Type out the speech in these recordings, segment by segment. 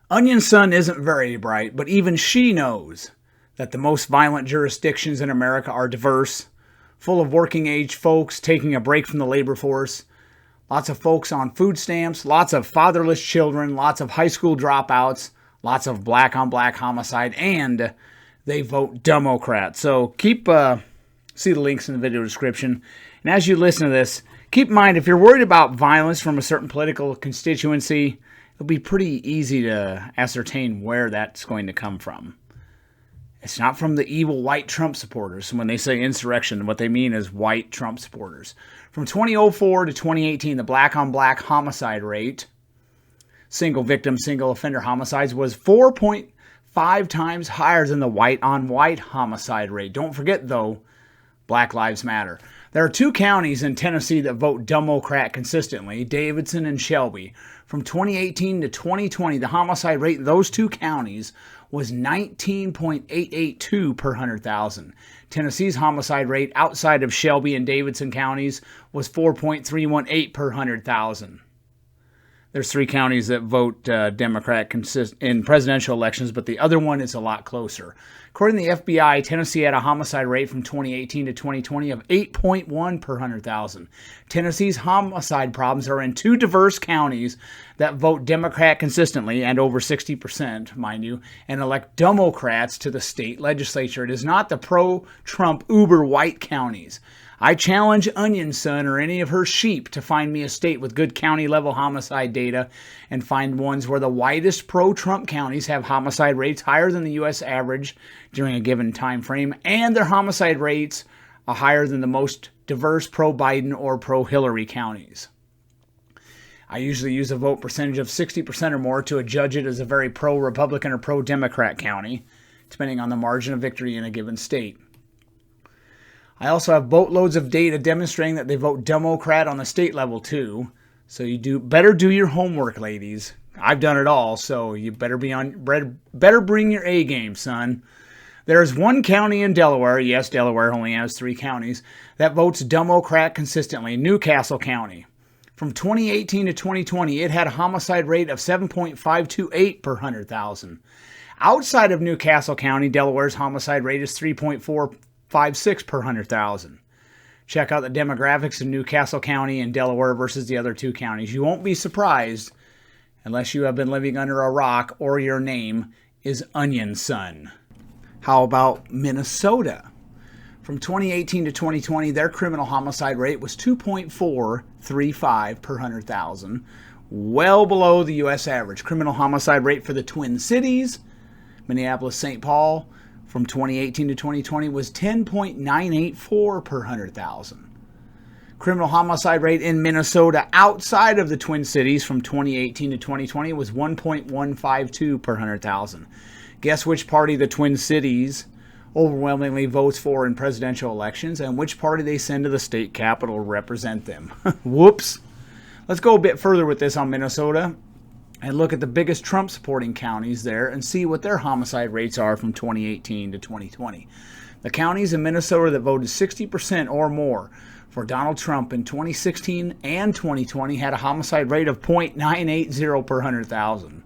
Onion Sun isn't very bright, but even she knows that the most violent jurisdictions in America are diverse, full of working age folks taking a break from the labor force, lots of folks on food stamps, lots of fatherless children, lots of high school dropouts, lots of black on black homicide, and they vote Democrat. So see the links in the video description. And as you listen to this, keep in mind if you're worried about violence from a certain political constituency, it'll be pretty easy to ascertain where that's going to come from. It's not from the evil white Trump supporters. When they say insurrection, what they mean is white Trump supporters. From 2004 to 2018, the black on black homicide rate, single victim, single offender homicides, was 4.5 times higher than the white on white homicide rate. Don't forget, though, Black Lives Matter. There are two counties in Tennessee that vote Democrat consistently, Davidson and Shelby. From 2018 to 2020, the homicide rate in those two counties was 19.882 per 100,000. Tennessee's homicide rate outside of Shelby and Davidson counties was 4.318 per 100,000. There's three counties that vote Democrat in presidential elections, but the other one is a lot closer. According to the FBI, Tennessee had a homicide rate from 2018 to 2020 of 8.1 per 100,000. Tennessee's homicide problems are in two diverse counties that vote Democrat consistently, and over 60%, mind you, and elect Democrats to the state legislature. It is not the pro-Trump uber-white counties. I challenge Onion Sun or any of her sheep to find me a state with good county-level homicide data and find ones where the whitest pro-Trump counties have homicide rates higher than the U.S. average during a given time frame, and their homicide rates are higher than the most diverse pro-Biden or pro-Hillary counties. I usually use a vote percentage of 60% or more to judge it as a very pro-Republican or pro-Democrat county, depending on the margin of victory in a given state. I also have boatloads of data demonstrating that they vote Democrat on the state level too. So you better do your homework, ladies. I've done it all, so you better bring your A game, son. There is one county in Delaware, yes, Delaware only has 3 counties, that votes Democrat consistently, Newcastle County. From 2018 to 2020, it had a homicide rate of 7.528 per 100,000. Outside of Newcastle County, Delaware's homicide rate is 3.456 per 100,000. Check out the demographics of Newcastle County and Delaware versus the other 2 counties. You won't be surprised unless you have been living under a rock or your name is Onion Sun. How about Minnesota? From 2018 to 2020, their criminal homicide rate was 2.435 per 100,000, well below the U.S. average. Criminal homicide rate for the Twin Cities, Minneapolis, St. Paul, from 2018 to 2020 was 10.984 per 100,000. Criminal homicide rate in Minnesota outside of the Twin Cities from 2018 to 2020 was 1.152 per 100,000. Guess which party the Twin Cities overwhelmingly votes for in presidential elections and which party they send to the state capitol to represent them. Whoops. Let's go a bit further with this on Minnesota and look at the biggest Trump supporting counties there and see what their homicide rates are from 2018 to 2020. The counties in Minnesota that voted 60% or more for Donald Trump in 2016 and 2020 had a homicide rate of 0.980 per 100,000.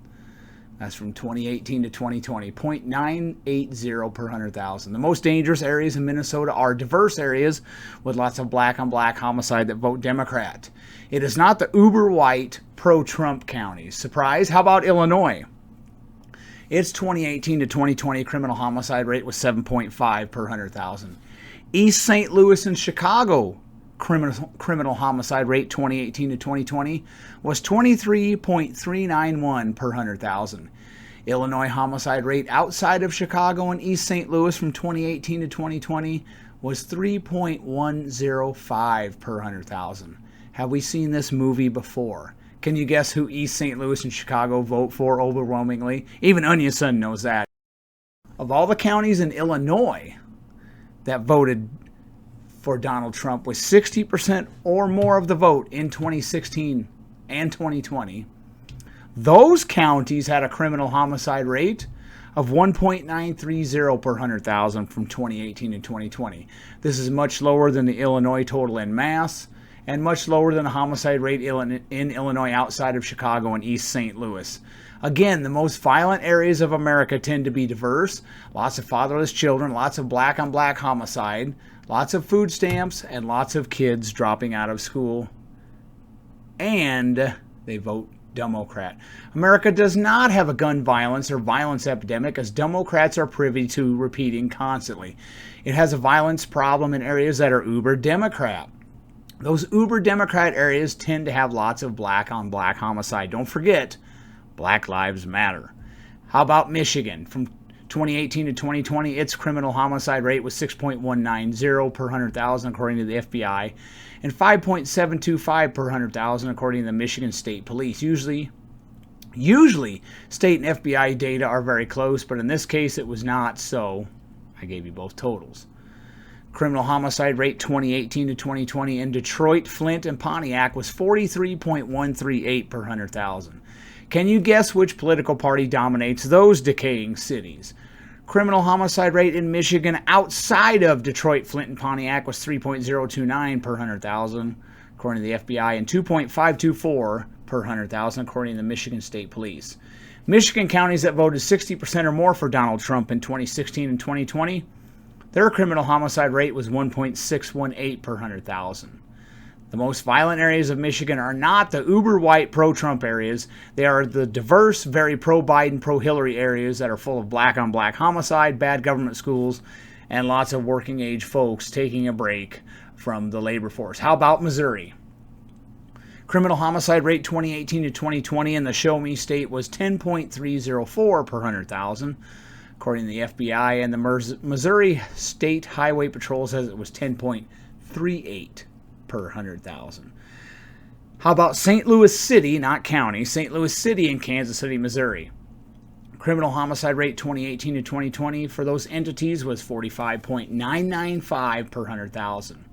That's from 2018 to 2020, 0.980 per 100,000. The most dangerous areas in Minnesota are diverse areas with lots of black-on-black homicide that vote Democrat. It is not the uber-white pro-Trump counties. Surprise? How about Illinois? Its 2018 to 2020 criminal homicide rate was 7.5 per 100,000. East St. Louis and Chicago criminal homicide rate 2018 to 2020 was 23.391 per 100,000. Illinois homicide rate outside of Chicago and East St. Louis from 2018 to 2020 was 3.105 per 100,000. Have we seen this movie before? Can you guess who East St. Louis and Chicago vote for overwhelmingly? Even Onion Sun knows that. Of all the counties in Illinois that voted for Donald Trump with 60% or more of the vote in 2016 and 2020, those counties had a criminal homicide rate of 1.930 per 100,000 from 2018 to 2020. This is much lower than the Illinois total en masse and much lower than the homicide rate in Illinois outside of Chicago and East St. Louis. Again, the most violent areas of America tend to be diverse. Lots of fatherless children, lots of black-on-black homicide, lots of food stamps, and lots of kids dropping out of school. And they vote Democrat. America does not have a gun violence or violence epidemic, as Democrats are privy to repeating constantly. It has a violence problem in areas that are uber Democrat. Those uber Democrat areas tend to have lots of black-on-black homicide. Don't forget, Black Lives Matter. How about Michigan? From 2018 to 2020, its criminal homicide rate was 6.190 per 100,000, according to the FBI, and 5.725 per 100,000, according to the Michigan State Police. Usually, state and FBI data are very close, but in this case, it was not, so I gave you both totals. Criminal homicide rate 2018 to 2020 in Detroit, Flint, and Pontiac was 43.138 per 100,000. Can you guess which political party dominates those decaying cities? Criminal homicide rate in Michigan outside of Detroit, Flint, and Pontiac was 3.029 per 100,000, according to the FBI, and 2.524 per 100,000, according to the Michigan State Police. Michigan counties that voted 60% or more for Donald Trump in 2016 and 2020, their criminal homicide rate was 1.618 per 100,000. The most violent areas of Michigan are not the uber-white pro-Trump areas. They are the diverse, very pro-Biden, pro-Hillary areas that are full of black-on-black homicide, bad government schools, and lots of working-age folks taking a break from the labor force. How about Missouri? Criminal homicide rate 2018 to 2020 in the Show Me state was 10.304 per 100,000, according to the FBI, and the Missouri State Highway Patrol says it was 10.38 per 100,000. How about St. Louis City, not county, St. Louis City in Kansas City, Missouri? Criminal homicide rate 2018 to 2020 for those entities was 45.995 per 100,000.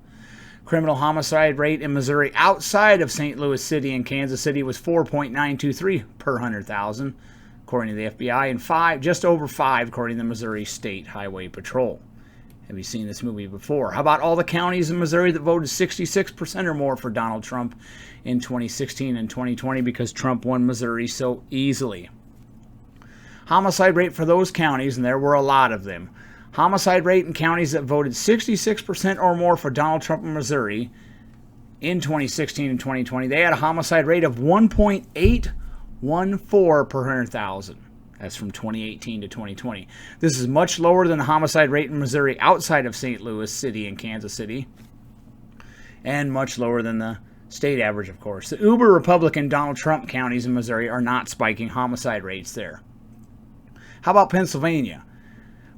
Criminal homicide rate in Missouri outside of St. Louis City and Kansas City was 4.923 per 100,000, according to the FBI, and just over 5, according to the Missouri State Highway Patrol. Have you seen this movie before? How about all the counties in Missouri that voted 66% or more for Donald Trump in 2016 and 2020 because Trump won Missouri so easily? Homicide rate for those counties, and there were a lot of them. Homicide rate in counties that voted 66% or more for Donald Trump in Missouri in 2016 and 2020, they had a homicide rate of 1.814 per 100,000. That's from 2018 to 2020. This is much lower than the homicide rate in Missouri outside of St. Louis City and Kansas City, and much lower than the state average, of course. The uber Republican Donald Trump counties in Missouri are not spiking homicide rates there. How about Pennsylvania?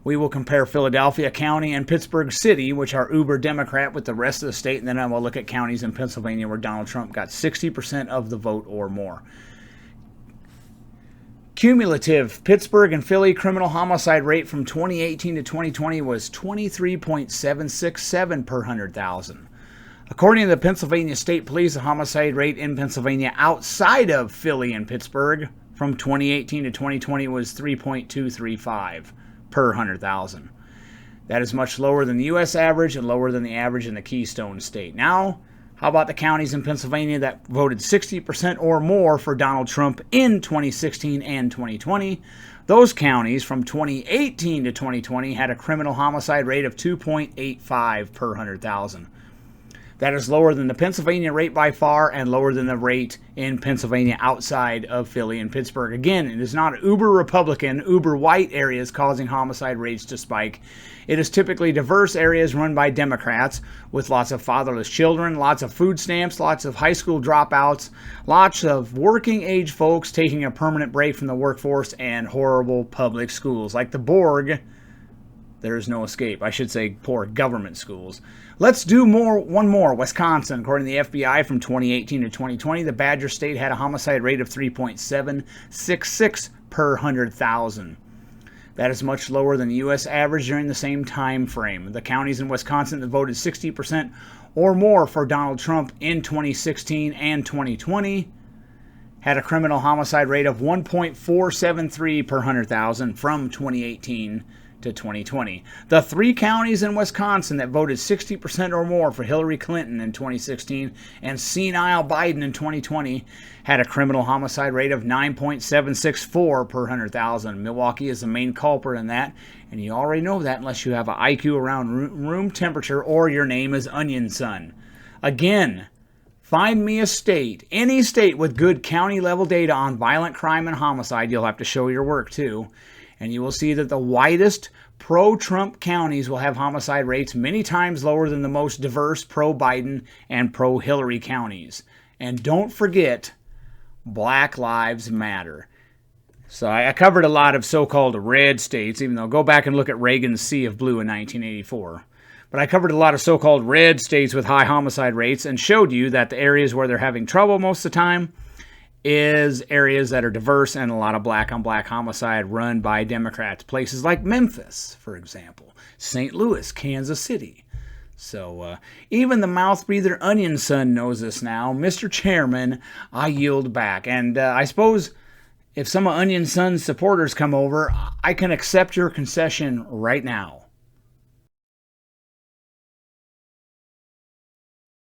We will compare Philadelphia County and Pittsburgh City, which are uber Democrat, with the rest of the state, and then I will look at counties in Pennsylvania where Donald Trump got 60% of the vote or more. Cumulative Pittsburgh and Philly criminal homicide rate from 2018 to 2020 was 23.767 per 100,000. According to the Pennsylvania State Police, the homicide rate in Pennsylvania outside of Philly and Pittsburgh from 2018 to 2020 was 3.235 per 100,000. That is much lower than the U.S. average and lower than the average in the Keystone State. Now, how about the counties in Pennsylvania that voted 60% or more for Donald Trump in 2016 and 2020? Those counties from 2018 to 2020 had a criminal homicide rate of 2.85 per 100,000. That is lower than the Pennsylvania rate by far and lower than the rate in Pennsylvania outside of Philly and Pittsburgh. Again, it is not uber Republican, uber white areas causing homicide rates to spike. It is typically diverse areas run by Democrats with lots of fatherless children, lots of food stamps, lots of high school dropouts, lots of working age folks taking a permanent break from the workforce, and horrible public schools. Like the Borg, there is no escape. I should say poor government schools. Let's do one more. Wisconsin. According to the FBI, from 2018 to 2020, the Badger State had a homicide rate of 3.766 per 100,000. That is much lower than the U.S. average during the same time frame. The counties in Wisconsin that voted 60% or more for Donald Trump in 2016 and 2020 had a criminal homicide rate of 1.473 per 100,000 from 2018 to 2020. The 3 counties in Wisconsin that voted 60% or more for Hillary Clinton in 2016 and senile Biden in 2020 had a criminal homicide rate of 9.764 per 100,000. Milwaukee is the main culprit in that, and you already know that unless you have an IQ around room temperature or your name is Onion Son. Again, find me a state, any state with good county level data on violent crime and homicide. You'll have to show your work too. And you will see that the widest pro-Trump counties will have homicide rates many times lower than the most diverse pro-Biden and pro-Hillary counties. And don't forget, Black Lives Matter. So I covered a lot of so-called red states, even though go back and look at Reagan's Sea of Blue in 1984. But I covered a lot of so-called red states with high homicide rates and showed you that the areas where they're having trouble most of the time is areas that are diverse and a lot of black-on-black homicide run by Democrats. Places like Memphis, for example, St. Louis, Kansas City. So even the mouth-breather Onion Son knows this now. Mr. Chairman, I yield back. And I suppose if some of Onion Son's supporters come over, I can accept your concession right now.